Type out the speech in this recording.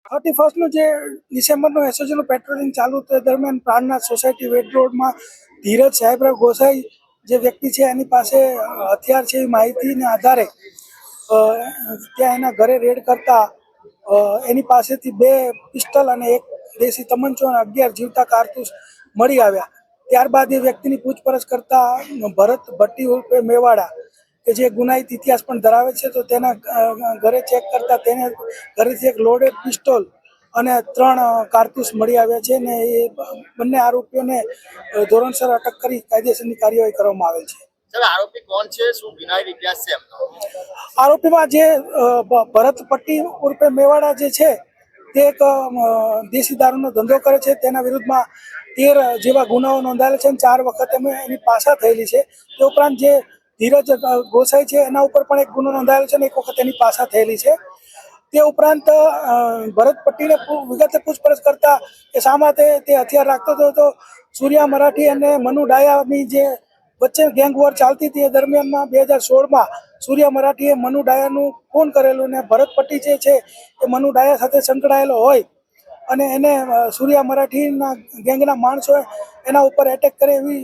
31નું જે ડિસેમ્બરનું એસઓજીનું પેટ્રોલિંગ ચાલુ હતું એ દરમિયાન પ્રાણનાથ સોસાયટી વેડ રોડમાં ધીરજ સાહેબરાવ ગોસાઈ જે વ્યક્તિ છે એની પાસે હથિયાર છે એવી માહિતીને આધારે ત્યાં એના ઘરે રેડ કરતા એની પાસેથી 2 પિસ્ટલ અને 1 દેશી તમંચો અને 11 જીવતા કારતૂસ મળી આવ્યા। ત્યારબાદ એ વ્યક્તિની પૂછપરછ કરતા ભરત ભટ્ટી ઉર્ફે મેવાડા કે જે ગુનાહિત ઇતિહાસ પણ ધરાવે છે તો તેના ઘરે ચેક કરતા તેને ઘરેથી એક લોડેડ પિસ્તોલ અને 3 કારતૂસ મળી આવ્યા છે ને એ બંને આરોપીઓને ધોરણસર અટક કરી કાયદેસરની કાર્યવાહી કરવામાં આવેલ છે। સર, આરોપી કોણ છે, શું ગુનાહિત ઇતિહાસ છે એમનો? આરોપીમાં જે ભરત પટ્ટી ઉર્ફે મેવાડા જે છે તે એક દેશી દારૂનો ધંધો કરે છે। તેના વિરુદ્ધમાં 13 જેવા ગુનાઓ નોંધાયેલા છે અને 4 વખત એની પાસા થયેલી છે। તે ઉપરાંત જે ધીરજ ગોસાઈ છે એના ઉપર પણ એક ગુનો નોંધાયેલો છે અને 1 વખત એની પાસા થયેલી છે। તે ઉપરાંત ભરત પટ્ટીને વિગતે પૂછપરછ કરતા કે શા માટે તે હથિયાર રાખતો હતો તો સૂર્યા મરાઠી અને મનુ ડાયાની જે વચ્ચે ગેંગ વોર ચાલતી હતી એ દરમિયાનમાં 2016માં સૂર્યા મરાઠીએ મનુ ડાયાનું ખૂન કરેલું ને ભરત પટ્ટી જે છે એ મનુ ડાયા સાથે સંકળાયેલો હોય અને એને સૂર્યા મરાઠીના ગેંગના માણસો એના ઉપર એટેક કરે એવી